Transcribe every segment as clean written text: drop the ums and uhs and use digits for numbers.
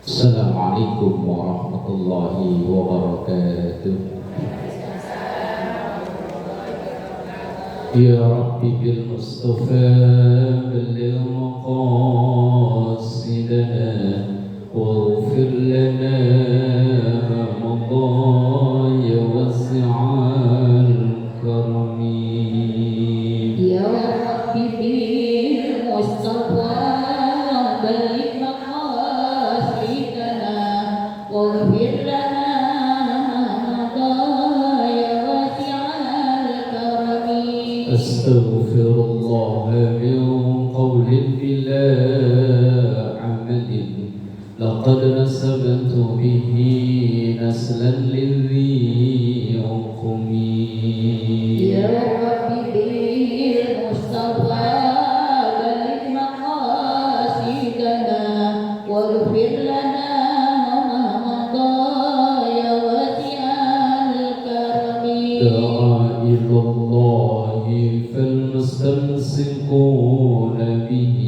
Assalamualaikum warahmatullahi wabarakatuh. Ya Rabbi bil Mustafa balligh maqasidana waghfir lana ma madha ya wasi'al karami. Ya Rabbi bil Mustafa balligh maqasidana waghfir lana ma madha ya wasi'al karami. Astaghfirullah min qawlin bila amalin laqad nasabtu bihi naslan lidhi uqmi. Ya Rabbi bil Mustafa balligh maqasidana waghfir lana ma madha ya wasi'al karami. دعا إلى الله فالمستمسكون به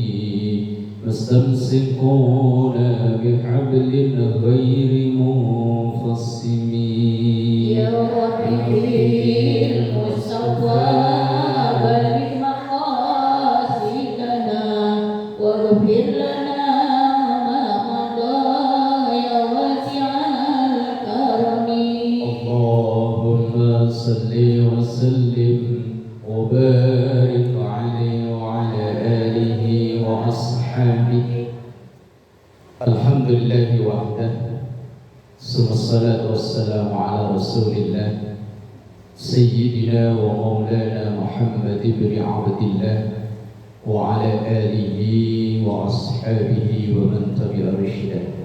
مستمسكون بحبل غير منفصم. Ya Rabbi bil Mustafa balligh maqasidana waghfir lana ma madha ya wasi'al karami. اللهم صل وسلم وبارك عليه وعلى آله وأصحابه. الحمد لله وحده ثم الصلاة والسلام على رسول الله سيدنا ومولانا محمد بن عبد الله وعلى آله وأصحابه ومن تبع رشده.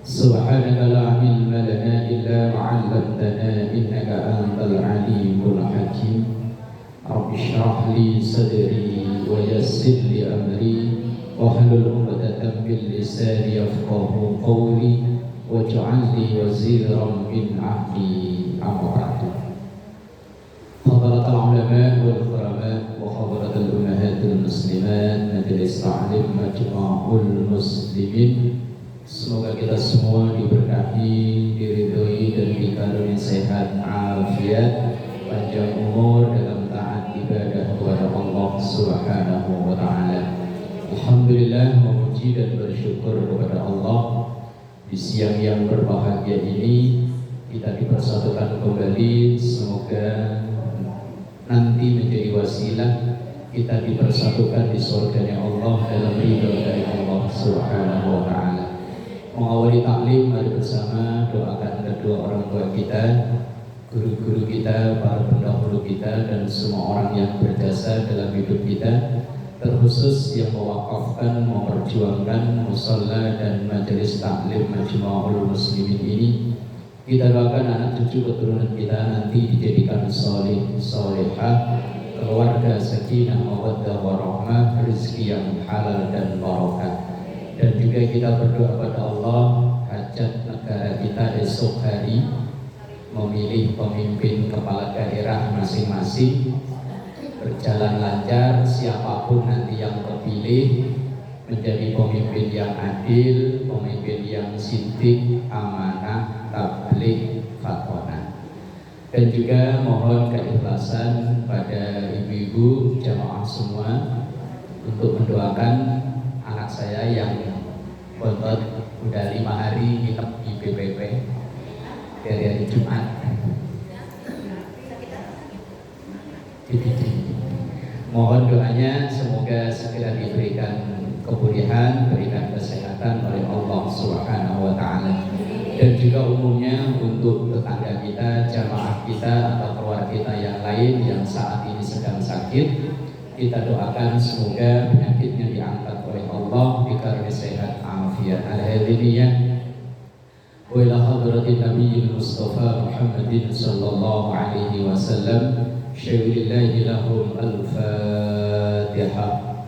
سبحانك لا علم لنا إلا ما علمتنا إنك أنت العليم الحكيم. رب اشرح لي صدري ويسر لي أمري واحلل عقدة من لساني يفقهوا قولي واجعل لي وزيرا من أهلي. أما بعد. حضرة العلماء والكرماء وحضرة الأمهات المسلمات مجلس تعليم مجمع المسلمين, semoga kita semua diberkahi, diridhoi dan dikaruniai sehat, afiat, panjang umur dalam taat ibadah kepada Allah Subhanahu wa taala. Alhamdulillah, memuji dan bersyukur kepada Allah di siang yang berbahagia ini kita dipersatukan kembali. Semoga nanti menjadi wasilah kita dipersatukan di surganya Allah dalam ridho dari Allah Subhanahu wa taala. Mengawali taklim, mari bersama doakan kedua orang tua kita, guru-guru kita, para pendahulu kita, dan semua orang yang berjasa dalam hidup kita, terkhusus yang mewakafkan, memperjuangkan musalla dan majelis taklim Majma'ul Muslimin ini. Kita doakan anak cucu keturunan kita nanti dijadikan soleh, solehah, keluarga sakinah, mawaddah warahmah, rezeki yang halal dan barokah. Dan juga kita berdoa pada Allah, hajat negara kita esok hari memilih pemimpin kepala daerah masing-masing berjalan lancar, siapapun nanti yang terpilih menjadi pemimpin yang adil, pemimpin yang sintik, amanah, tabligh, fatwana. Dan juga mohon keikhlasan pada ibu-ibu jamaah semua untuk mendoakan anak saya yang bontot udah 5 hari nginep di BPP dari hari Jumat. Mohon doanya semoga segera diberikan kemuliaan, berikan kesehatan oleh Allah Subhanahu wa taala. Dan juga umumnya untuk tetangga kita, jamaah kita atau keluarga kita yang lain yang saat ini sedang sakit, kita doakan semoga penyakitnya diangkat oleh Allah, dikaruniai sehat, afiat. Al-hadiniyah wa ila hadratin Nabiyil Mustafa Muhammadin sallallahu alaihi wasallam. Syawilillahi lahum al-Fatihah.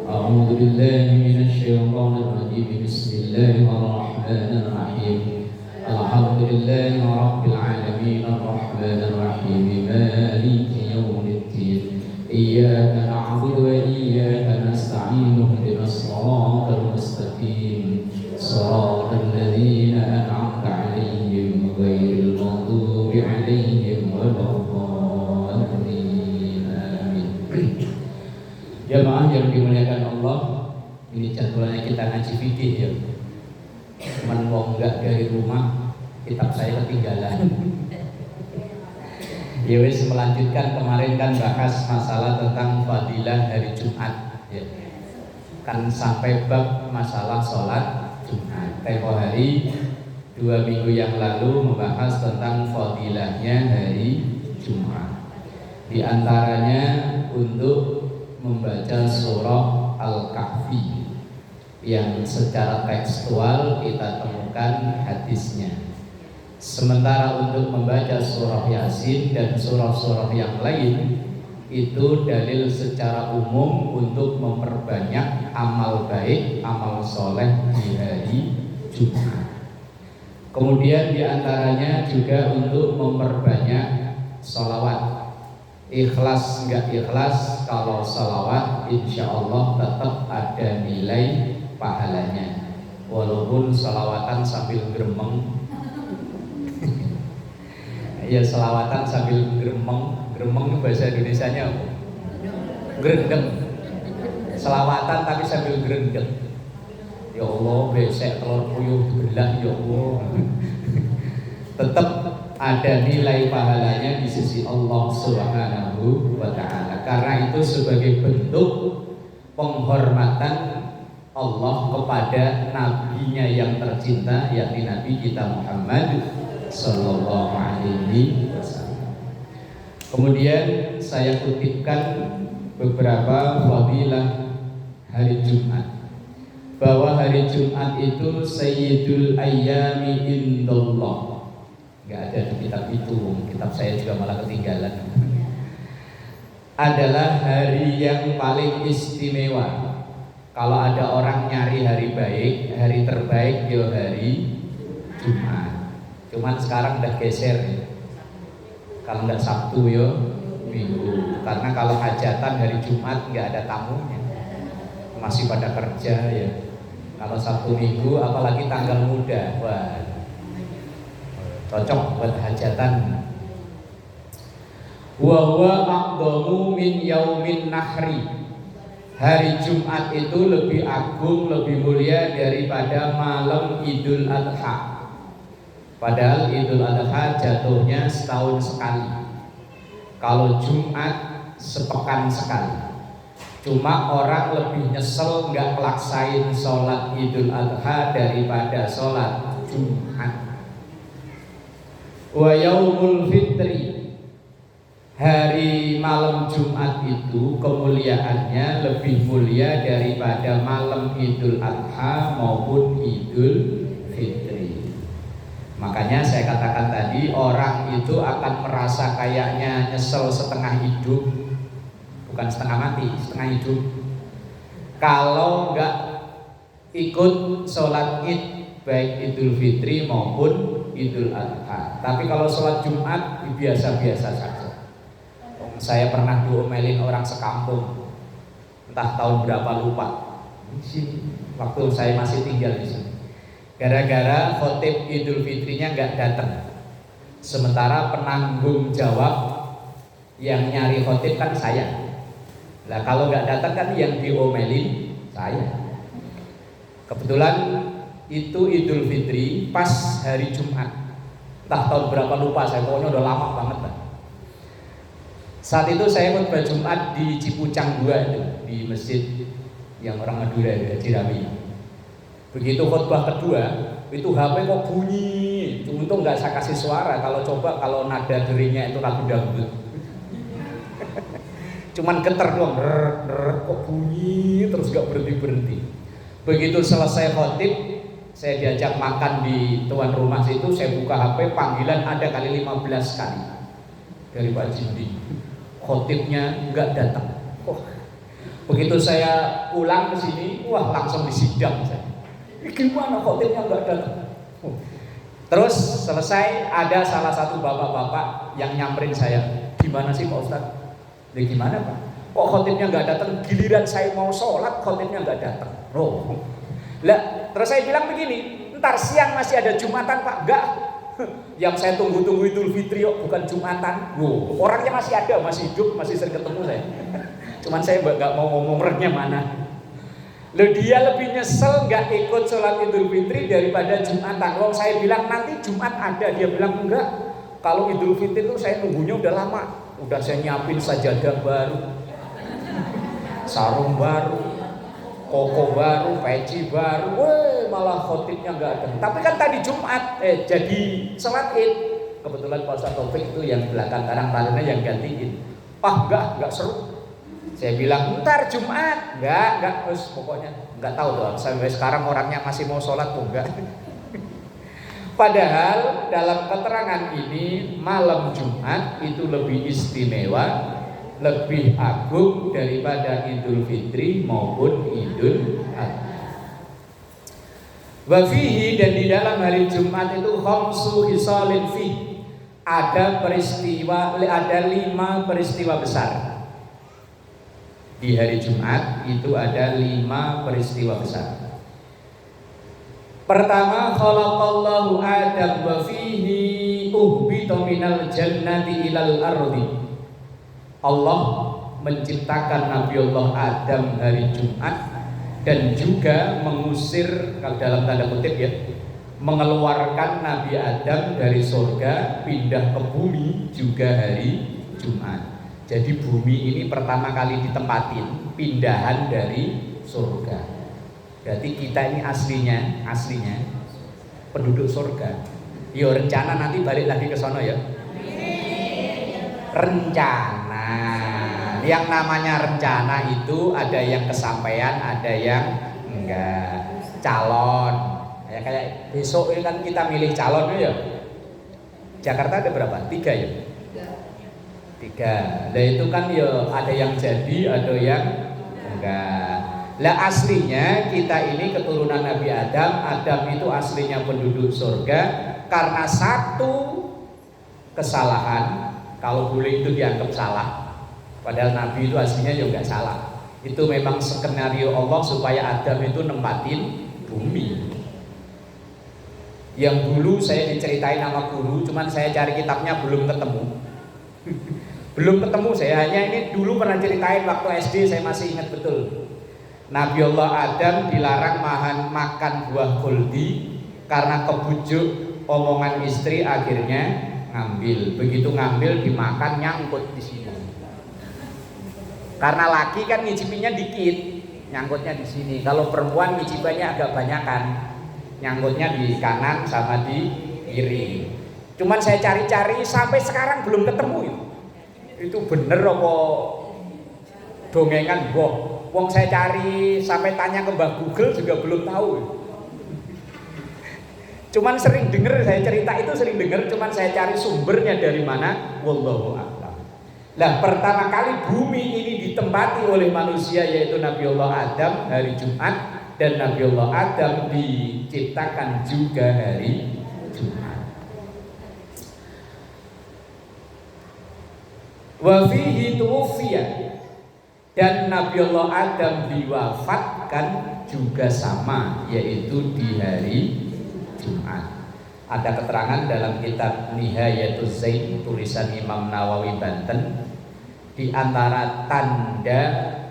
A'udzu billahi minasy syaithanir rajim. Bismillahirrahmanirrahim. Alhamdulillahi rabbil alamin arrahmanir rahim maliki yaumiddin. Iyyaka na'budu wa iyyaka nasta'in ihdinas siratal mustaqim. Shiratal kita ngaji fikih ya. Cuman wong enggak dari rumah, kitab saya ketinggalan. Ya wis, melanjutkan kemarin kan bahas masalah tentang fadilah hari Jumat ya. Kan sampai bab masalah sholat Jumat. Tempo hari 2 minggu yang lalu membahas tentang fadilahnya hari Jumat. Di antaranya untuk membaca surah Al-Kahfi yang secara tekstual kita temukan hadisnya. Sementara untuk membaca surah Yasin dan surah-surah yang lain itu dalil secara umum untuk memperbanyak amal baik, amal soleh di hari Jumat. Kemudian diantaranya juga untuk memperbanyak sholawat. Ikhlas nggak ikhlas, kalau sholawat insya Allah tetap ada nilai pahalanya. Walaupun sholawatan sambil gremeng, ya selawatan sambil gremeng itu bahasa Indonesianya apa? Grendeng. Selawatan tapi sambil grendeng. Ya Allah, besek telur puyuh dibelah ya Allah. Tetap ada nilai pahalanya di sisi Allah Subhanahu wa taala. Karena itu sebagai bentuk penghormatan Allah kepada nabinya yang tercinta, yakni Nabi kita Muhammad sallallahu alaihi wasallam. Kemudian saya kutipkan beberapa fadilah hari Jumat, bahwa hari Jumat itu sayyidul ayyami indallah. Enggak ada di kitab itu, kitab saya juga malah ketinggalan. Adalah hari yang paling istimewa. Kalau ada orang nyari hari baik, hari terbaik ya hari Jumat. Cuman sekarang udah geser ya. Kalau nggak Sabtu ya Minggu. Karena kalau hajatan hari Jumat nggak ada tamunya, masih pada kerja ya. Kalau Sabtu Minggu apalagi tanggal muda, wah cocok buat hajatan. Wa huwa a'dhamu min yaumin nahri. Hari Jumat itu lebih agung, lebih mulia daripada malam Idul Adha. Padahal Idul Adha jatuhnya setahun sekali. Kalau Jumat sepekan sekali. Cuma orang lebih nyesel nggak ngelaksain sholat Idul Adha daripada sholat Jumat. Wa yaumul fitri, hari malam Jumat itu kemuliaannya lebih mulia daripada malam Idul Adha maupun Idul Fitri. Makanya saya katakan tadi, orang itu akan merasa kayaknya nyesel setengah hidup, bukan setengah mati, setengah hidup, kalau nggak ikut sholat Id, baik Idul Fitri maupun Idul Adha. Tapi kalau sholat Jumat biasa-biasa saja. Saya pernah diomelin orang sekampung, entah tahun berapa lupa, waktu saya masih tinggal di sini. Gara-gara khotib Idul Fitrinya nggak datang, sementara penanggung jawab yang nyari khotib kan saya. Lah kalau nggak datang kan yang diomelin saya. Kebetulan itu Idul Fitri pas hari Jumat, entah tahun berapa lupa saya, pokoknya udah lama banget lah. Saat itu saya khutbah Jumat di Cipucang 2 itu, di masjid yang orang Madura ya, Cirami. Begitu khutbah kedua, itu HP kok bunyi. Untung nggak saya kasih suara. Kalau nada deringnya itu lagu dangdut. Cuman getar doang, kok bunyi terus nggak berhenti. Begitu selesai khotib, saya diajak makan di tuan rumah situ. Saya buka HP, panggilan ada kali 15 kali dari Pak Jindi. Khotibnya nggak datang. Begitu saya pulang ke sini, wah langsung disidang saya. Gimana khotibnya nggak datang? Terus selesai, ada salah satu bapak-bapak yang nyamperin saya. Gimana sih Pak Ustadz? Ya gimana Pak? Kok khotibnya nggak datang? Giliran saya mau sholat, khotibnya nggak datang. Loh. Lah, terus saya bilang begini, ntar siang masih ada Jumatan Pak? Enggak. Yang saya tunggu-tunggu Idul Fitri kok bukan Jumatan. Wow, orangnya masih ada, masih hidup, masih sering ketemu saya. Cuman saya nggak mau ngomong orangnya mana. Loh, dia lebih nyesel nggak ikut sholat Idul Fitri daripada Jumatan. Kalau saya bilang nanti Jumat ada, dia bilang enggak. Kalau Idul Fitri itu saya nunggunya udah lama. Udah saya nyiapin sajadah baru, sarung baru, koko baru, peci baru. Weh, malah khotibnya nggak ada. Tapi kan tadi Jumat, jadi sholat Id. Kebetulan Pak Ustadz Taufik itu yang belakang karang-taruna yang gantiin. Enggak seru. Saya bilang, ntar Jumat. Enggak, terus pokoknya enggak tahu tuh. Sampai sekarang orangnya masih mau sholat tuh enggak. Padahal dalam keterangan ini malam Jumat itu lebih istimewa, lebih agung daripada Idul Fitri maupun Idul Adha. Wa fihi, dan di dalam hari Jumat itu khamsu hisalin fi, ada 5 peristiwa besar. Di hari Jumat itu ada 5 peristiwa besar. Pertama, khalaqallahu Adam wa fihi uhbita minal jannati ilal ardi. Allah menciptakan Nabi Allah Adam hari Jumat dan juga mengusir, kalau dalam tanda kutip ya, mengeluarkan Nabi Adam dari surga pindah ke bumi juga hari Jumat. Jadi bumi ini pertama kali ditempatin, pindahan dari surga. Berarti kita ini aslinya penduduk surga. Yo, rencana nanti balik lagi ke sono ya. Rencana. Yang namanya rencana itu ada yang kesampaian, ada yang enggak. Calon. Ya, kayak besok ini kan kita milih calon ya. Jakarta ada berapa? 3 ya? 3. Nah itu kan ya ada yang jadi, ada yang enggak. Lah aslinya kita ini keturunan Nabi Adam. Adam itu aslinya penduduk surga. Karena satu kesalahan, kalau boleh itu dianggap salah, padahal Nabi itu aslinya ya enggak salah. Itu memang skenario Allah supaya Adam itu nempatin bumi. Yang dulu saya diceritain sama guru, cuman saya cari kitabnya belum ketemu. Belum ketemu, saya hanya ini dulu pernah ceritain waktu SD, saya masih ingat betul. Nabi Allah Adam dilarang makan buah khuldi karena kebujuk omongan istri, akhirnya ngambil. Begitu ngambil dimakan, nyangkut di sini. Karena laki kan ngicipinya dikit, nyangkutnya di sini. Kalau perempuan ngicipannya agak banyakan, nyangkutnya di kanan sama di kiri. Cuman saya cari-cari sampai sekarang belum ketemu itu bener apa dongengan boh. Wong saya cari sampai tanya ke Mbah Google juga belum tahu. Cuman sering dengar, saya cerita itu sering dengar, cuman saya cari sumbernya dari mana, wallahu a'lam. Nah, pertama kali bumi ini ditempati oleh manusia yaitu Nabi Allah Adam hari Jumat, dan Nabi Allah Adam diciptakan juga hari Jumat. Wa fihi tuwfiya, dan Nabi Allah Adam diwafatkan juga sama, yaitu di hari Jumat. Ada keterangan dalam kitab Nihayatuz Zain tulisan Imam Nawawi Banten, di antara tanda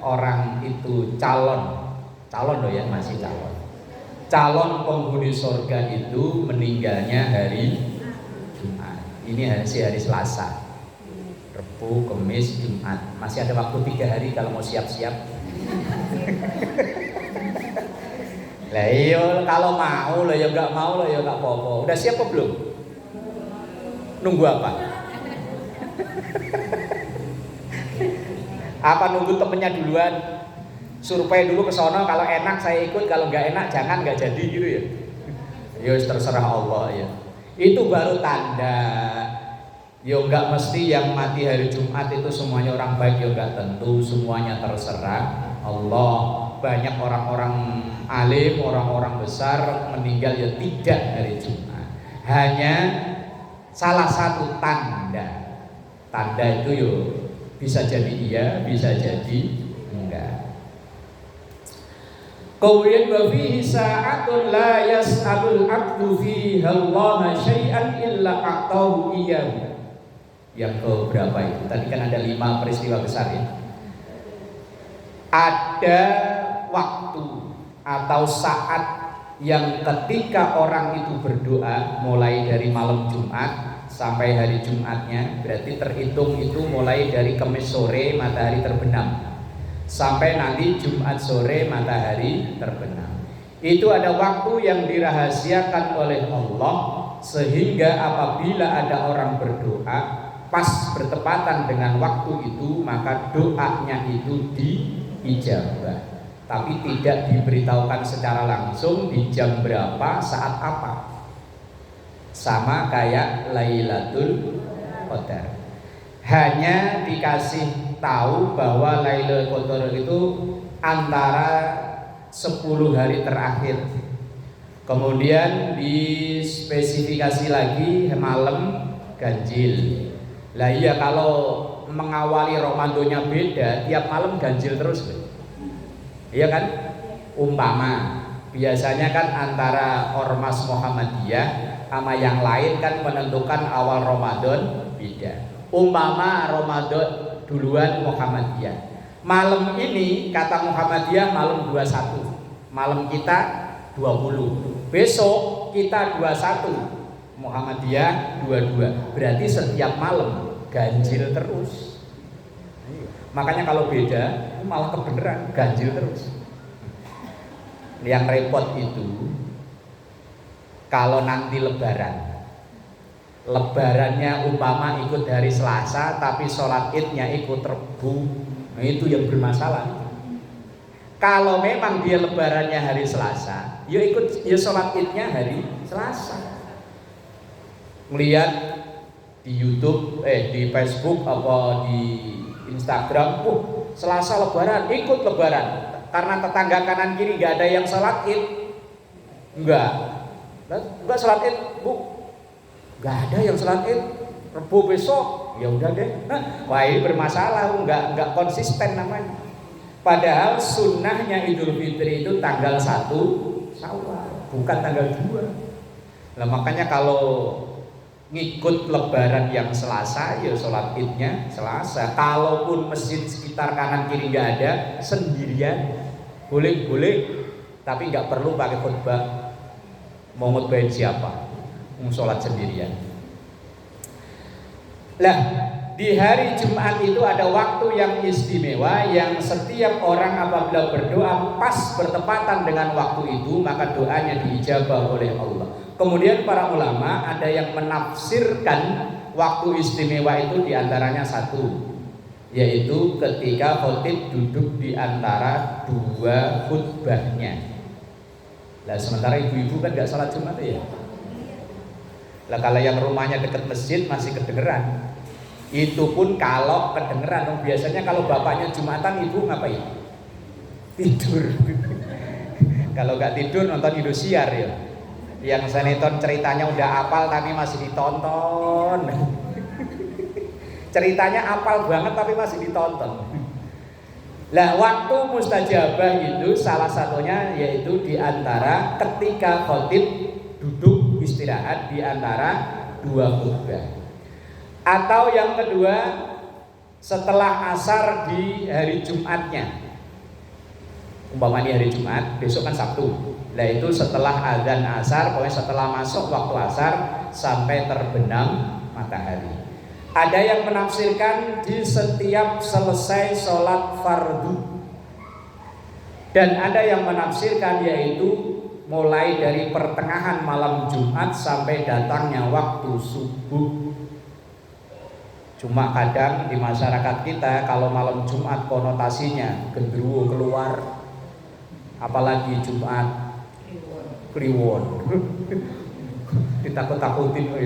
orang itu calon loh ya, masih calon penghuni surga itu meninggalnya hari Jumat. Ini hari Selasa, Rabu, Kamis, Jumat. Masih ada waktu 3 hari kalau mau siap-siap. Lah iya, kalau mau lah ya enggak mau lah ya enggak apa-apa. Udah siap apa belum? Nunggu apa? Apa nunggu temennya duluan? Survei dulu ke sono, kalau enak saya ikut, kalau enggak enak jangan, enggak jadi gitu ya. Ya terserah Allah ya. Itu baru tanda. Ya enggak mesti yang mati hari Jumat itu semuanya orang baik, ya enggak tentu, semuanya terserah Allah. Banyak orang-orang alim, orang-orang besar meninggal ya tidak hari Jumat. Hanya salah satu tanda. Tanda itu yo bisa jadi iya, bisa jadi enggak. Kemudian wa fihi sa'atun la yas'alul 'abdu fiha Allah syai'an illa a'tahu iyyahu. Yang ke berapa itu? Tadi kan ada 5 peristiwa besar ya. Ada waktu atau saat yang ketika orang itu berdoa mulai dari malam Jumat sampai hari Jumatnya, berarti terhitung itu mulai dari Kamis sore matahari terbenam sampai nanti Jumat sore matahari terbenam. Itu ada waktu yang dirahasiakan oleh Allah, sehingga apabila ada orang berdoa pas bertepatan dengan waktu itu, maka doanya itu diijabah. Tapi tidak diberitahukan secara langsung di jam berapa, saat apa. Sama kayak Lailatul Qadar. Hanya dikasih tahu bahwa Lailatul Qadar itu antara 10 hari terakhir. Kemudian dispesifikasi lagi malam ganjil. Lah iya, kalau mengawali Ramadannya beda, tiap malam ganjil terus. Iya kan? Umpama biasanya kan antara Ormas Muhammadiyah sama yang lain kan menentukan awal Ramadan beda. Umpama Ramadan duluan Muhammadiyah. Malam ini kata Muhammadiyah malam 21. Malam kita 20. Besok kita 21. Muhammadiyah 22. Berarti setiap malam ganjil terus. Makanya kalau beda malah kebenaran ganjil terus. Yang repot itu kalau nanti lebarannya umpama ikut hari Selasa tapi sholat idnya ikut Rebu, nah itu yang bermasalah. Kalau memang dia lebarannya hari Selasa, ya sholat idnya hari Selasa. Melihat di YouTube, di Facebook apa di Instagram, Selasa lebaran, ikut lebaran. Karena tetangga kanan kiri nggak ada yang sholat id, enggak sholat id, bu, nggak ada yang sholat id. Rebu besok, ya udah deh. Wah ini bermasalah, nggak konsisten namanya. Padahal sunnahnya Idul Fitri itu tanggal 1 Syawal, bukan tanggal 2. Nah makanya kalau ngikut lebaran yang Selasa, ya sholat idnya Selasa. Kalaupun masjid sekitar kanan kiri nggak ada, sendirian boleh, tapi nggak perlu pakai khutbah. Mau khutbahin siapa? Mau sholat sendirian. Lah di hari Jumat itu ada waktu yang istimewa, yang setiap orang apabila berdoa pas bertepatan dengan waktu itu, maka doanya diijabah oleh Allah. Kemudian para ulama ada yang menafsirkan waktu istimewa itu diantaranya satu, yaitu ketika khotib duduk di antara dua khutbahnya. Lah sementara ibu-ibu kan nggak sholat Jumat ya. Lah kalau yang rumahnya dekat masjid masih kedengeran. Itu pun kalau kedengeran. Biasanya kalau bapaknya Jumatan, ibu ngapain? Tidur. Kalau nggak tidur nonton Indosiar ya. Yang sinetron ceritanya udah hafal tapi masih ditonton. Ceritanya hafal banget tapi masih ditonton. Lah waktu mustajabah itu salah satunya yaitu diantara ketika khotib duduk istirahat di antara dua khutbah. Atau yang kedua setelah asar di hari Jumatnya. Umpama di hari Jumat, besok kan Sabtu. Nah itu setelah azan asar, pokoknya setelah masuk waktu asar sampai terbenam matahari. Ada yang menafsirkan di setiap selesai sholat fardu. Dan ada yang menafsirkan yaitu mulai dari pertengahan malam Jumat sampai datangnya waktu subuh. Cuma kadang di masyarakat kita kalau malam Jumat konotasinya genderuwo keluar, apalagi Jumat Kliwon. Ditakut-takutin,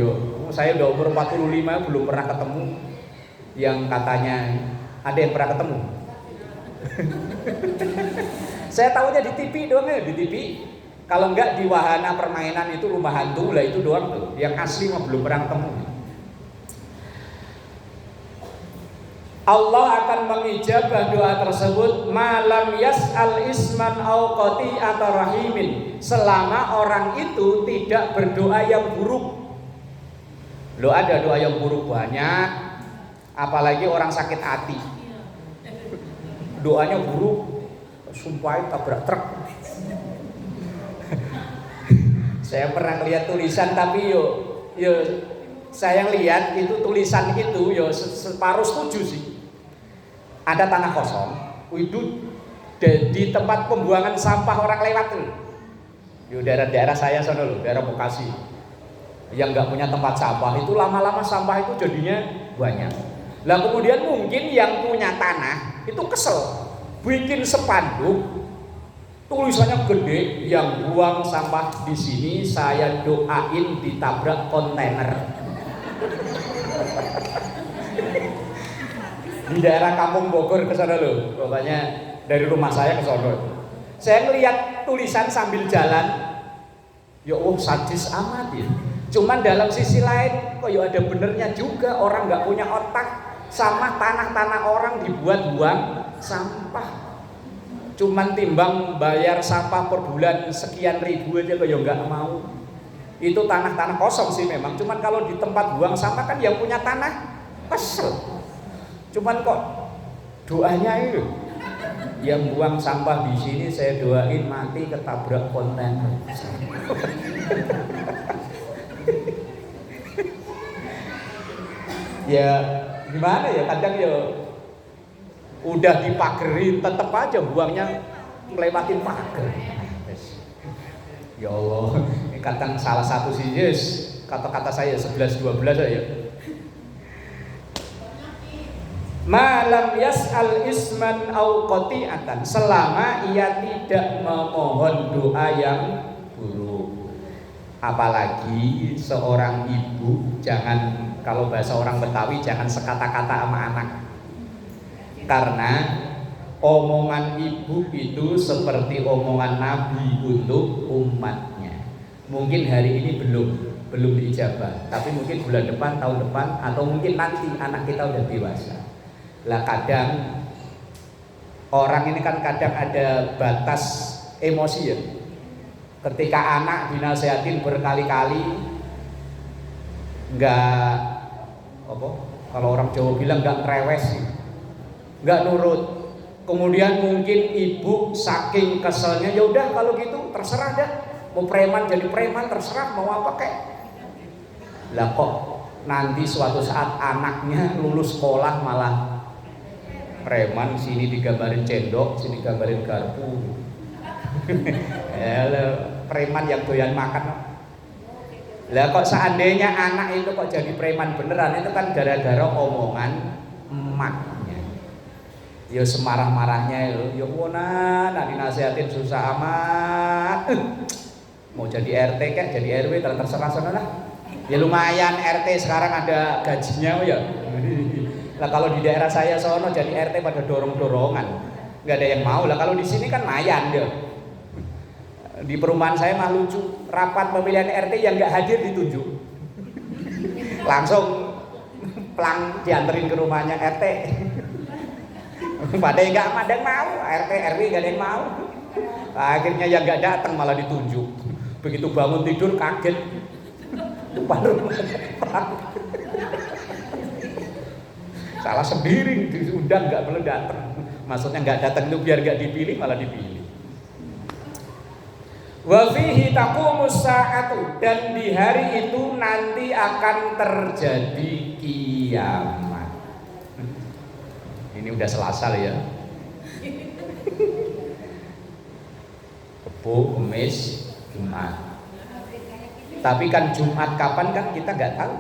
saya udah umur 45 belum pernah ketemu yang katanya ada yang pernah ketemu. Saya tahunya di TV doang ya, di TV. Kalau enggak di wahana permainan itu rumah hantu lah, itu doang tuh. Yang asli mah belum pernah ketemu. Allah akan mengijabah doa tersebut malam yas'al isman au qati'ata rahimin, selama orang itu tidak berdoa yang buruk. Loh ada doa yang buruk banyak, apalagi orang sakit hati. Doanya buruk, sumpah tabrak truk. Saya pernah lihat tulisan tapi yo saya lihat itu tulisan itu yo separuh setuju sih. Ada tanah kosong, itu di tempat pembuangan sampah orang lewat tuh. Yo daerah-daerah saya sana loh, daerah Bekasi. Yang nggak punya tempat sampah itu lama-lama sampah itu jadinya banyak. Lah kemudian mungkin yang punya tanah itu kesel, bikin spanduk tulisannya gede, yang buang sampah di sini saya doain ditabrak kontainer. Di daerah Kampung Bogor ke sana loh, pokoknya dari rumah saya ke sana. Saya melihat tulisan sambil jalan, ya sadis amat ya. Cuman dalam sisi lain, kok ya ada benernya juga, orang nggak punya otak, sama tanah-tanah orang dibuat buang sampah. Cuman timbang bayar sampah per bulan sekian ribu aja kok ya nggak mau. Itu tanah-tanah kosong sih memang. Cuman kalau di tempat buang sampah kan yang punya tanah kesel. Cuman kok doanya itu, yang buang sampah di sini saya doain mati ketabrak kontainer. Ya gimana ya, kadang ya udah dipagerin tetep aja buangnya ngelewatin pagar. Ya Allah, ini kadang salah satu sih yes, kata-kata saya 11-12 aja. Malam yas'al isman au qati'atan, selama ia tidak memohon doa yang buruk. Apalagi seorang ibu, jangan, kalau bahasa orang Betawi, jangan sekata-kata sama anak. Karena omongan ibu itu seperti omongan Nabi untuk umatnya. Mungkin hari ini belum diijabah, tapi mungkin bulan depan, tahun depan, atau mungkin nanti anak kita udah dewasa. Lah kadang orang ini kan kadang ada batas emosi ya. Ketika anak dinasehatin berkali-kali nggak apa, kalau orang Jawa bilang nggak ngerewes, nggak nurut. Kemudian mungkin ibu saking keselnya, ya udah kalau gitu terserah dah, mau preman jadi preman terserah, mau apa kek. Lah kok nanti suatu saat anaknya lulus sekolah malah preman, sini digambarin cendok, sini digambarin garpu. Preman yang doyan makan. Lah kok seandainya anak itu kok jadi preman beneran, itu kan gara-gara omongan emaknya. Ya semarah-marahnya ya wonan, dinasihatin susah amat. Mau jadi RT kek, jadi RW terserah sana lah. Ya lumayan RT sekarang ada gajinya ya. Lah kalau di daerah saya sono jadi RT pada dorong-dorongan, nggak ada yang mau. Lah kalau di sini kan lumayan deh. Di perumahan saya mah lucu, rapat pemilihan RT yang nggak hadir ditunjuk, langsung plang dianterin ke rumahnya RT. Pada yang nggak ada yang mau, RT RW nggak ada yang mau. Akhirnya yang nggak datang malah ditunjuk. Begitu bangun tidur kaget, depan rumahnya salah sendiri, diundang nggak perlu datang. Maksudnya nggak datang itu biar nggak dipilih, malah dipilih. Wa fihi taqumus sa'atu, dan di hari itu nanti akan terjadi kiamat. Ini udah Selasa ya. Rebo, Kamis, Jumat. Tapi kan Jumat kapan kan kita nggak tahu.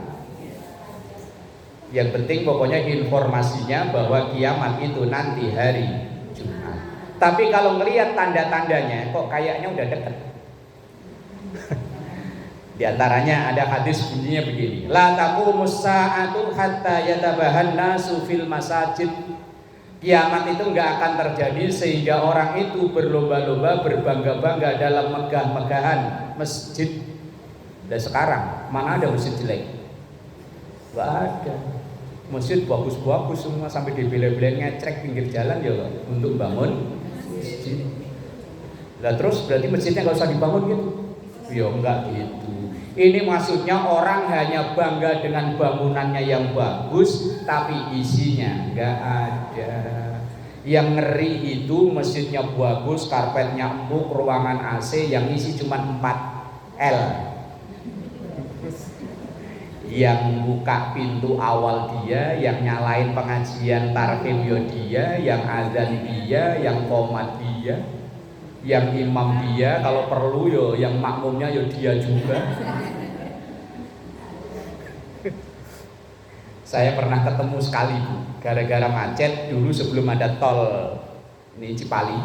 Yang penting pokoknya informasinya bahwa kiamat itu nanti hari Jumat. Tapi kalau ngelihat tanda-tandanya kok kayaknya udah dekat. Di antaranya ada hadis bunyinya begini: la taqumus sa'atu hatta yatabahan nasu fil masajid. Kiamat itu enggak akan terjadi sehingga orang itu berlomba-lomba, berbangga-bangga dalam megah-megahan masjid. Dan sekarang mana ada masjid jelek? Enggak ada. Masjid bagus-bagus semua, sampai dibeli-beli ngecrek pinggir jalan ya untuk bangun masjid. Lah terus berarti masjidnya enggak usah dibangun gitu? Ya enggak gitu. Ini maksudnya orang hanya bangga dengan bangunannya yang bagus, tapi isinya enggak ada. Yang ngeri itu masjidnya bagus, karpetnya empuk, ruangan AC, yang isi cuma 4. L. Yang buka pintu awal dia, yang nyalain pengajian tarhim yo dia, yang azan dia, yang qomat dia, yang imam dia, kalau perlu yo yang makmumnya yo dia juga. Saya pernah ketemu sekali Bu, gara-gara macet dulu sebelum ada tol ini Cipali,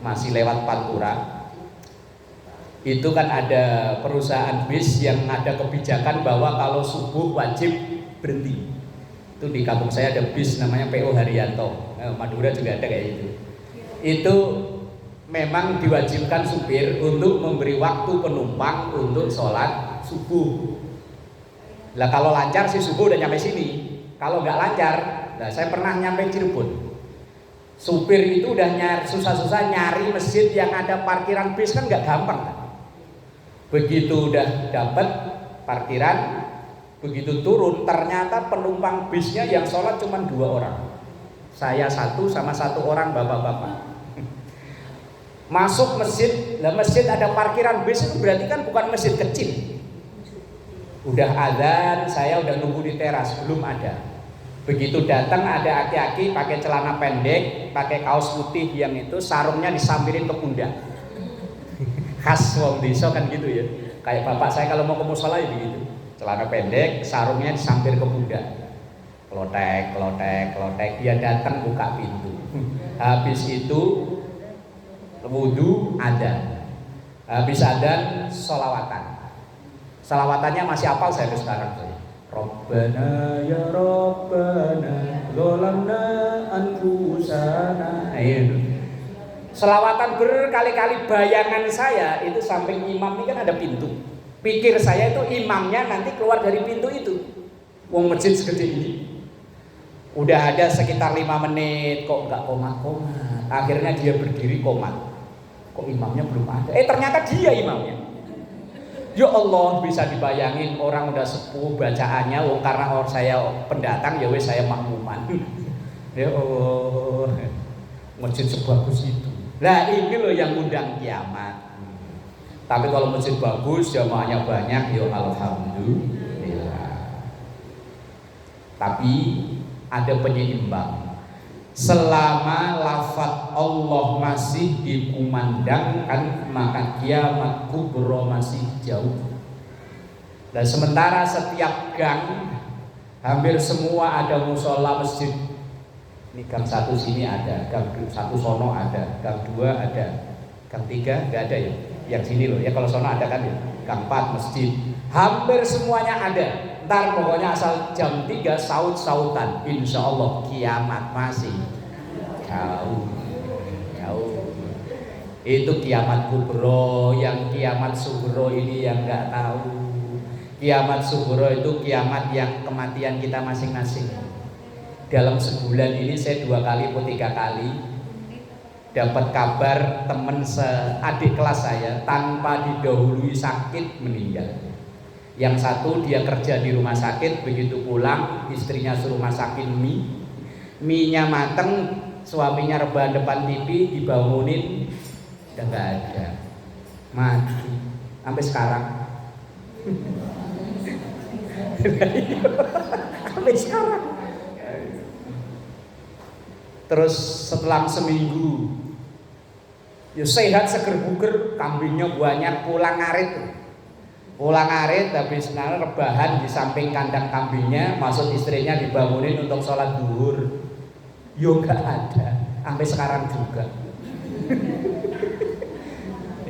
masih lewat Pantura. Itu kan ada perusahaan bis yang ada kebijakan bahwa kalau subuh wajib berhenti. Itu di kampung saya ada bis namanya PO Haryanto, Madura juga ada kayak itu. Itu memang diwajibkan supir untuk memberi waktu penumpang untuk sholat subuh. Lah kalau lancar sih subuh udah nyampe sini. Kalau nggak lancar, nah saya pernah nyampe Cirebon. Supir itu udah susah-susah nyari masjid yang ada parkiran bis, kan nggak gampang kan? Begitu udah dapat parkiran, begitu turun ternyata penumpang bisnya yang sholat cuma 2 orang. Saya satu sama 1 orang bapak-bapak. Masuk masjid, lah masjid ada parkiran bis itu berarti kan bukan masjid kecil. Udah azan, saya udah nunggu di teras, belum ada. Begitu datang ada aki-aki pakai celana pendek, pakai kaos putih yang itu sarungnya disampirin ke pundak. Khas wong desa kan gitu ya. Kayak bapak saya kalau mau ke musala ya begitu. Celana pendek, sarungnya disampir ke pundak. Klotek, klotek, klotek. Dia datang buka pintu. Habis itu wudu adzan. Habis adzan sholawatan. Sholawatannya masih hafal saya sekarang saya. Rabbana ya Rabbana dzalamna anfusana. Selawatan berkali-kali, bayangan saya itu samping imam ini kan ada pintu. Pikir saya itu imamnya nanti keluar dari pintu itu. Wong masjid segede ini. Udah ada sekitar 5 menit kok nggak komat-komat. Akhirnya dia berdiri komat. Kok imamnya belum ada? Ternyata dia imamnya. Ya Allah, bisa dibayangin orang udah sepuh bacaannya, wong karena orang saya pendatang ya wes saya makmuman. Ya Allah, masjid sebagus itu. Nah ini loh yang undang kiamat. Tapi kalau masjid bagus, jamaahnya banyak, ya alhamdulillah. Tapi ada penyeimbang. Selama lafaz Allah masih dikumandangkan, maka kiamat kubro masih jauh. Dan sementara setiap gang, hampir semua ada musola masjid. Ini gang 1 sini ada, gang 1 sono ada, gang 2 ada, gang 3 nggak ada ya. Yang sini loh ya, kalau sono ada kan ya. Gang 4 masjid, hampir semuanya ada. Ntar pokoknya asal jam 3 saut-sautan, insya Allah kiamat masih jauh. Itu kiamat kubro. Yang kiamat sugro ini yang nggak tahu. Kiamat sugro itu kiamat yang kematian kita masing-masing. Dalam sebulan ini saya 2 kali atau 3 kali dapat kabar teman adik kelas saya tanpa didahului sakit meninggal. Yang satu dia kerja di rumah sakit, begitu pulang istrinya suruh masakin mie-nya mateng, suaminya rebahan depan TV, dibangunin udah nggak ada, mati sampai sekarang. Sampai sekarang. Terus setelah seminggu ya sehat seger buger, kambingnya banyak, pulang ngarit habis rebahan di samping kandang kambingnya, maksud istrinya dibangunin untuk sholat duhur, yo gak ada sampai sekarang juga.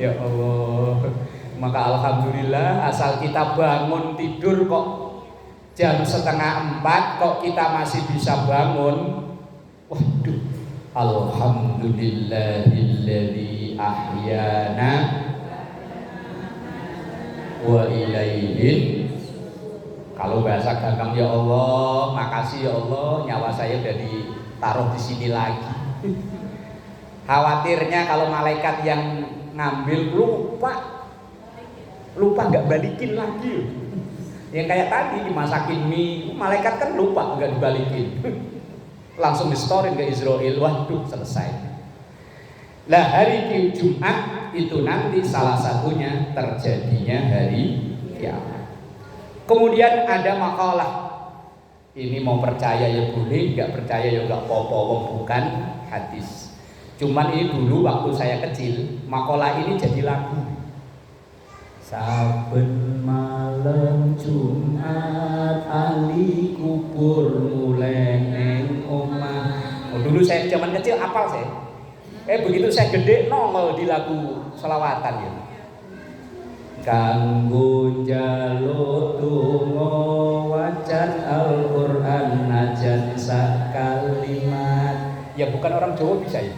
Ya Allah, maka alhamdulillah asal kita bangun tidur kok jam 3:30 kok kita masih bisa bangun. Waduh, alhamdulillahilladzi ahyana wa ilaihin. Kalau bahasa gampang, ya Allah, makasih ya Allah, nyawa saya udah ditaruh di sini lagi. Khawatirnya kalau malaikat yang ngambil lupa nggak balikin lagi. Yang kayak tadi dimasakin mie, malaikat kan lupa nggak dibalikin. Langsung di storin ke Israel, waduh selesai. Lah hari Jumat itu nanti salah satunya terjadinya hari kiamat. Kemudian ada makalah. Ini mau percaya ya boleh, nggak percaya ya nggak apa-apa, bukan hadis. Cuman ini dulu waktu saya kecil, makalah ini jadi lagu. Saben malam Jumat ahli kubur mulai neng omah. Oh, dulu saya zaman kecil apal saya. Begitu saya gede nongol di lagu selawatan ya. Kanggo njaluk donga wacan Al-Qur'an najan sak kalimat. Ya bukan orang Jawa bisa ya.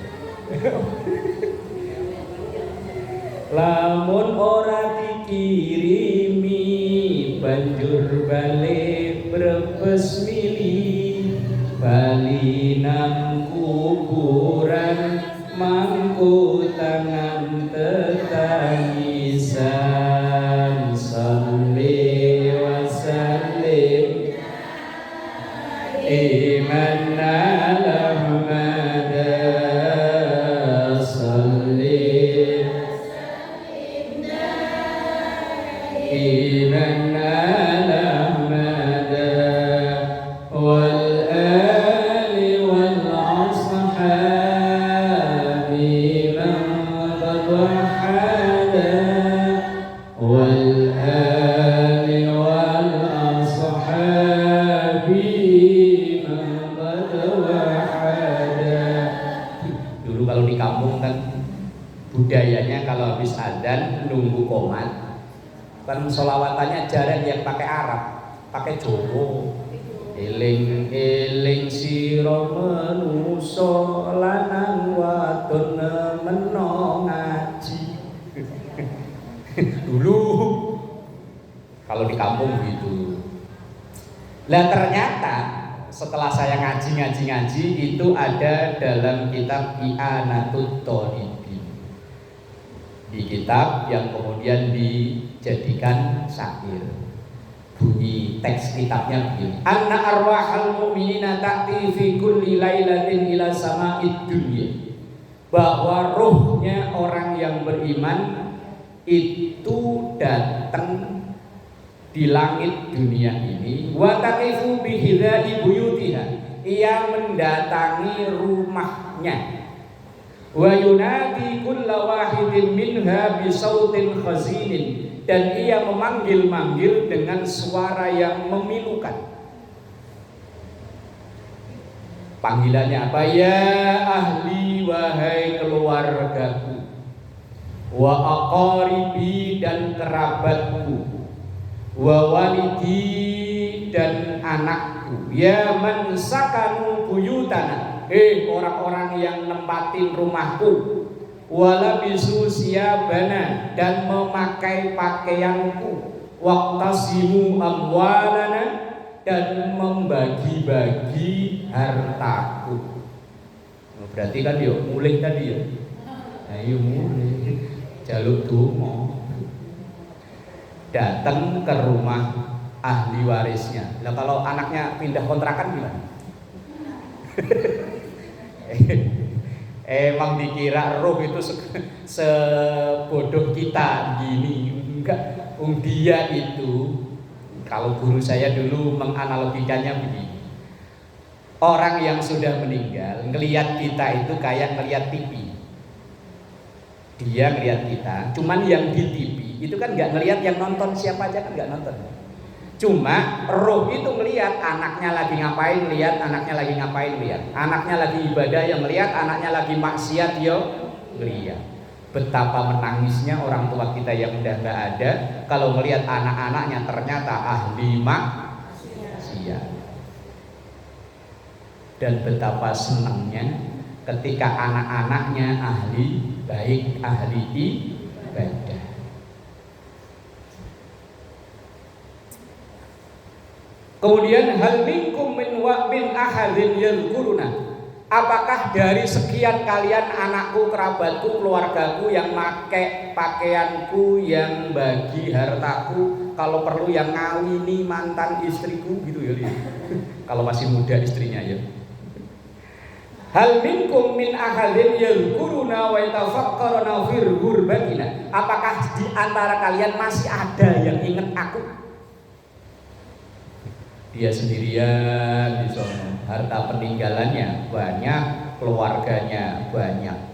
Lamun ora dikirimi banjur balik brebes mili bali nang kuburan mangku tangan tetangisan salli wa sallim iman ala Muhammad salli iman ala Muhammad wal ali wal ashabi man qad wahada wal ali wal ashabi man qad wahada. Dulu kalau di kampung kan budayanya kalau habis adzan nunggu qomat kan solawatannya jarang yang pakai Arab, pakai Jawa. Eling eling sira manusa lanang wadon nemeno ngaji. Dulu kalau di kampung gitu. Lah ternyata setelah saya ngaji itu ada dalam kitab I'anatut Thalibin. Di kitab yang kemudian dijadikan syair. Bunyi teks kitabnya begini. Anna arwahal mu'minina ta'ti fi kulli lailatin ila sama'id dunya. Bahwa rohnya orang yang beriman itu datang di langit dunia ini. Wa taqifu bi hidai buyutiha. Ia mendatangi rumahnya. Wa yunadi kulla wahidin minha bi sautin khazinin. Dan ia memanggil-manggil dengan suara yang memilukan. Panggilannya apa? Ya ahli wahai keluargaku, wa aqaribi dan kerabatku, wa walidi dan anakku, ya man sakanu buyutana, orang-orang yang nempatin rumahku, wala bisu siyabana dan memakai pakaianku, waqtasimu amwalana dan membagi-bagi hartaku. Berarti kan yuk mulih tadi ya. Ayo mulih jaluk donga. Datang ke rumah ahli warisnya. Nah kalau anaknya pindah kontrakan gimana? Emang dikira roh itu sebodoh kita gini? Enggak, dia itu kalau guru saya dulu menganalogikannya begini. Orang yang sudah meninggal ngelihat kita itu kayak ngelihat TV. Dia ngelihat kita, cuman yang di TV itu kan nggak ngelihat yang nonton, siapa aja kan nggak nonton. Cuma roh itu ngelihat anaknya lagi ngapain, lihat anaknya lagi ngapain, lihat anaknya lagi ibadah, yang lihat anaknya lagi maksiat, yo lihat. Betapa menangisnya orang tua kita yang udah nggak ada kalau ngelihat anak-anaknya ternyata ahli maksiat. Dan betapa senangnya ketika anak-anaknya ahli baik, ahli ibadah. Kemudian hal minkum min ahadin yadhkuruna. Apakah dari sekian kalian anakku, kerabatku, keluargaku yang pakai pakaianku, yang bagi hartaku, kalau perlu yang ngawini mantan istriku gitu ya. Kalau masih muda istrinya ya. Hal minkum min ahadin yadhkuruna wa yatafakkaruna fi ghurbatina. Apakah di antara kalian masih ada yang ingat aku? Dia sendirian di sana. Harta peninggalannya banyak, keluarganya banyak.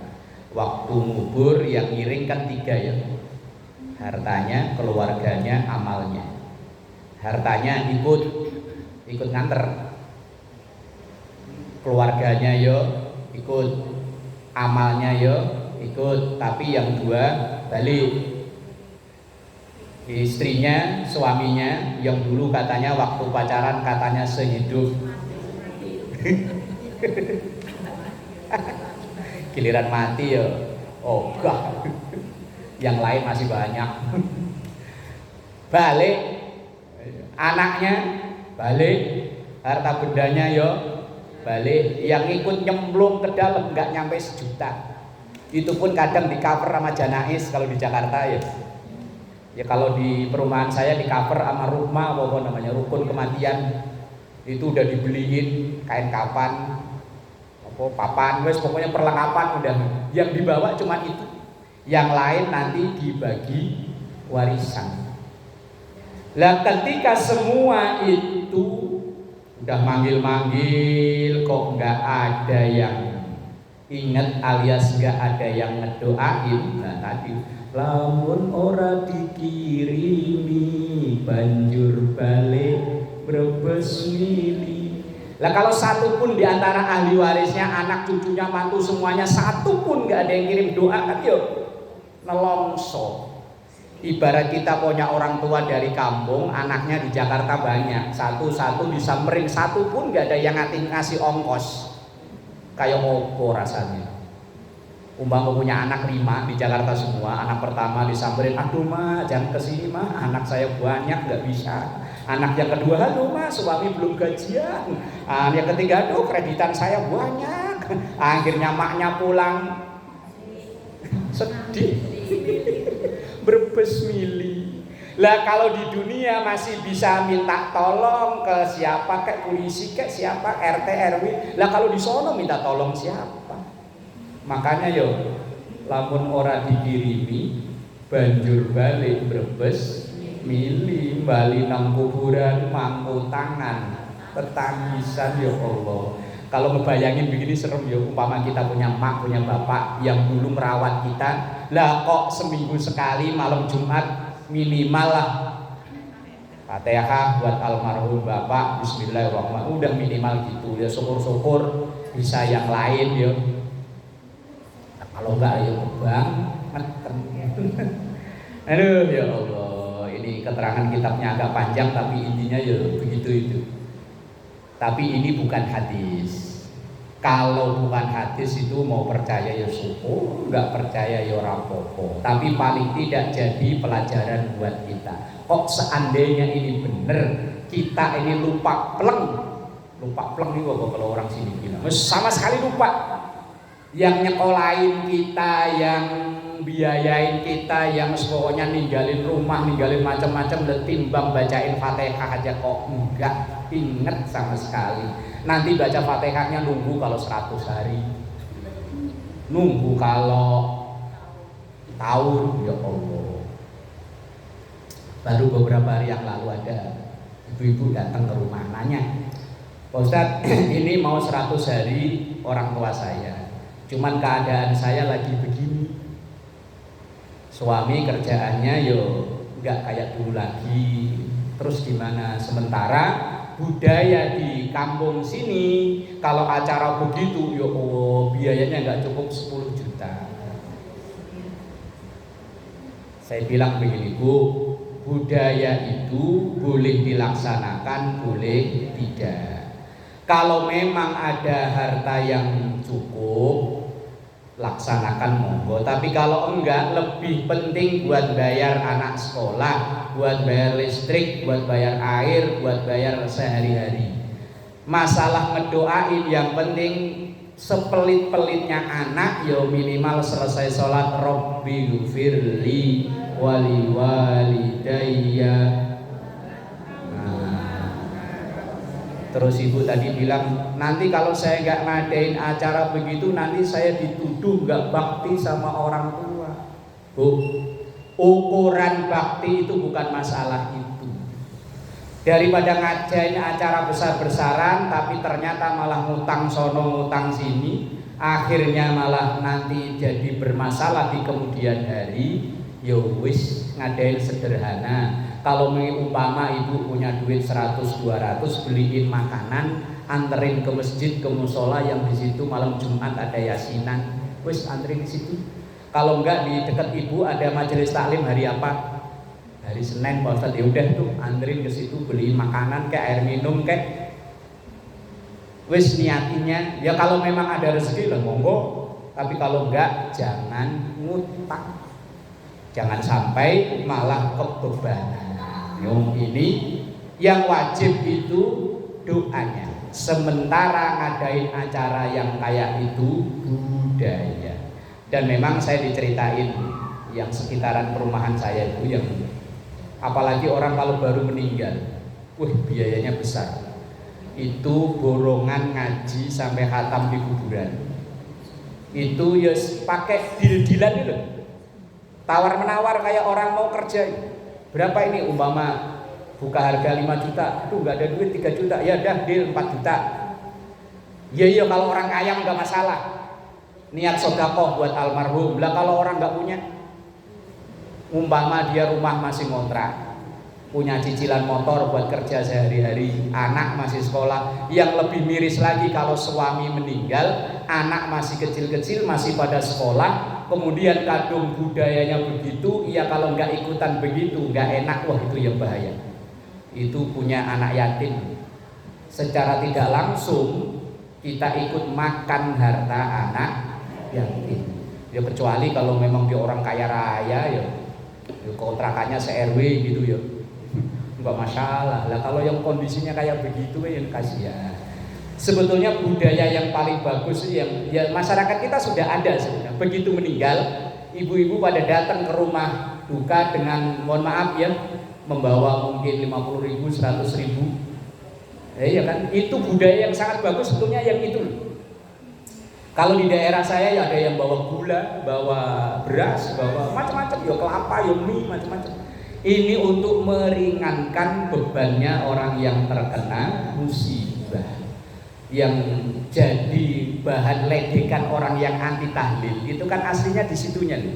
Waktu ngubur yang ngiring kan 3 ya. Hartanya, keluarganya, amalnya. Hartanya ikut nganter. Keluarganya yo ikut, amalnya yo ikut, tapi yang 2 balik. Istrinya, suaminya yang dulu katanya waktu pacaran katanya sehidup giliran mati ya ogah. Yang lain masih banyak. Balik, anaknya balik, harta bendanya yo balik. Yang ikut nyemplung ke dalam nggak nyampe 1 juta. Itu pun kadang di cover sama Janais kalau di Jakarta ya. Ya kalau di perumahan saya di cover sama rumah apa namanya rukun kematian. Itu udah dibeliin kain kapan, apa papan, wes pokoknya perlengkapan udah. Yang dibawa cuma itu. Yang lain nanti dibagi warisan. Lah ketika semua itu udah manggil-manggil kok nggak ada yang ingat alias nggak ada yang ngedoain. Nah tadi lamun ora dikirimi banjur balik Brebes mili. Lah kalau satu pun di antara ahli warisnya, anak cucunya, mantu semuanya satu pun nggak ada yang kirim doa kan yuk nelongso. Ibarat kita punya orang tua dari kampung, anaknya di Jakarta banyak, satu-satu disamperin, satu pun nggak ada yang ngasih ongkos. Kayak opo rasanya. Umpama punya anak 5 di Jakarta semua, anak pertama disamperin, aduh ma jangan kesini ma, anak saya banyak nggak bisa. Anak yang kedua, halo ma suami belum gajian. Yang ketiga, aduh kreditan saya banyak. Akhirnya maknya pulang sedih. Brebes mili. Lah kalau di dunia masih bisa minta tolong ke siapa, kayak polisi, kayak siapa, RT RW. Lah kalau di sono minta tolong siapa? Makanya yo lamun ora dikirimi banjur balik Brebes mili, bali nang kuburan mangku tangan ketangisan ya Allah. Kalau ngebayangin begini serem ya, umpama kita punya mak, punya bapak yang dulu merawat kita, lah kok seminggu sekali malam Jumat minimal lah Fatihah buat almarhum bapak, bismillahirrahmanirrahim, udah minimal gitu ya, syukur-syukur bisa yang lain ya. Nah, kalau enggak ya banget. Aduh ya Allah, ini keterangan kitabnya agak panjang tapi intinya ya begitu itu. Tapi ini bukan hadis. Kalau bukan hadis itu mau percaya ya syukur, nggak percaya ya rapopo. Tapi paling tidak jadi pelajaran buat kita. Kok seandainya ini benar, kita ini lupa pleng nih kalau orang sini bilang, sama sekali lupa. Yang nyekolahin kita, yang biayain kita, yang pokoknya ninggalin rumah, ninggalin macam-macam, timbang bacain Fatihah aja kok enggak inget sama sekali. Nanti baca Fatihahnya nunggu kalau 100 hari, nunggu kalau tahun, ya Allah. Baru beberapa hari yang lalu ada ibu-ibu datang ke rumah nanya, Pak Ustadz ini mau 100 hari orang tua saya, cuman keadaan saya lagi begini, suami kerjaannya yo nggak kayak dulu lagi, terus gimana? Sementara budaya di kampung sini kalau acara begitu yo biayanya nggak cukup 10 juta. Saya bilang begini Bu, budaya itu boleh dilaksanakan, boleh tidak. Kalau memang ada harta yang cukup, laksanakan monggo. Tapi kalau enggak, lebih penting buat bayar anak sekolah, buat bayar listrik, buat bayar air, buat bayar sehari-hari. Masalah ngedoain yang penting sepelit-pelitnya anak ya minimal selesai sholat Rabbi ghfirli wali walidayya. Terus ibu tadi bilang, nanti kalau saya nggak ngadain acara begitu, nanti saya dituduh nggak bakti sama orang tua. Bu, ukuran bakti itu bukan masalah itu. Daripada ngadain acara besar-besaran, tapi ternyata malah ngutang sono ngutang sini, akhirnya malah nanti jadi bermasalah di kemudian hari. Yo wis ngadain sederhana. Kalau umpama ibu punya duit 100-200, beliin makanan, anterin ke masjid, ke musola yang di situ malam Jumat ada yasinan, wis anterin ke situ. Kalau enggak di dekat ibu ada majelis taklim hari apa? Hari Senin Pak Ustadz, ya udah tuh anterin ke situ, beliin makanan kayak air minum kayak. Wis niatinya, ya kalau memang ada rezeki lah monggo, tapi kalau enggak jangan ngutang. Jangan sampai malah kebebanan. Yang ini yang wajib itu doanya. Sementara ngadain acara yang kayak itu budaya. Dan memang saya diceritain yang sekitaran perumahan saya itu yang apalagi orang kalau baru meninggal, biayanya besar. Itu borongan ngaji sampai khatam di kuburan. Itu ya pakai deal-dealan itu. Tawar menawar kayak orang mau kerja. Berapa ini umpama buka harga 5 juta, aduh nggak ada duit 3 juta, ya dah deal 4 juta. Iya kalau orang kaya nggak masalah, niat sedekah buat almarhum. Lah kalau orang nggak punya, umpama dia rumah masih ngontrak, punya cicilan motor buat kerja sehari-hari, anak masih sekolah. Yang lebih miris lagi kalau suami meninggal, anak masih kecil-kecil, masih pada sekolah, kemudian kadung budayanya begitu, iya kalau nggak ikutan begitu, nggak enak, wah itu yang bahaya. Itu punya anak yatim. Secara tidak langsung kita ikut makan harta anak yatim. Ya kecuali kalau memang dia orang kaya raya ya kontrakannya se-RW gitu ya. Enggak masalah. Lah kalau yang kondisinya kayak begitu ya kasihan. Sebetulnya budaya yang paling bagus yang ya masyarakat kita sudah ada sebenarnya. Begitu meninggal, ibu-ibu pada datang ke rumah duka dengan mohon maaf ya, membawa mungkin 50.000, 100.000. Ya kan? Itu budaya yang sangat bagus sebetulnya yang itu. Kalau di daerah saya ya ada yang bawa gula, bawa beras, bawa macam-macam, ya kelapa, ya mie, macam-macam. Ini untuk meringankan bebannya orang yang terkena musibah, yang jadi bahan ledekan orang yang anti tahlil. Itu kan aslinya di situnya nih.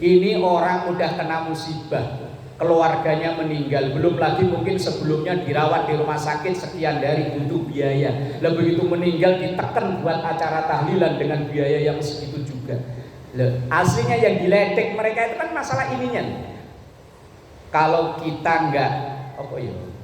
Ini orang udah kena musibah, keluarganya meninggal, belum lagi mungkin sebelumnya dirawat di rumah sakit sekian dari butuh biaya. Lah begitu meninggal ditekan buat acara tahlilan dengan biaya yang segitu juga. Lah aslinya yang diledek mereka itu kan masalah ininya. Kalau kita nggak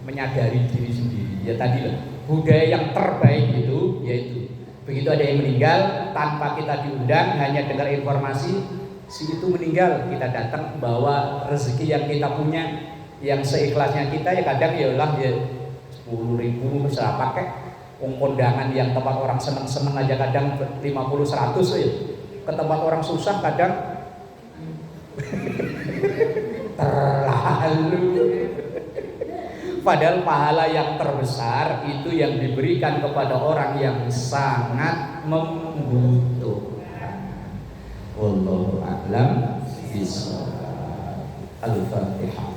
menyadari diri sendiri, ya tadi lah budaya yang terbaik itu yaitu begitu ada yang meninggal tanpa kita diundang, hanya dengar informasi si itu meninggal, kita datang bawa rezeki yang kita punya, yang seikhlasnya kita ya kadang ya 10.000 bisa pakai kondangan yang tempat orang seneng-seneng aja kadang 50-100 ya, ke tempat orang susah kadang terlalu. Padahal pahala yang terbesar itu yang diberikan kepada orang yang sangat membutuhkan. Wallahu a'lam bishawab. Al-Fatihah.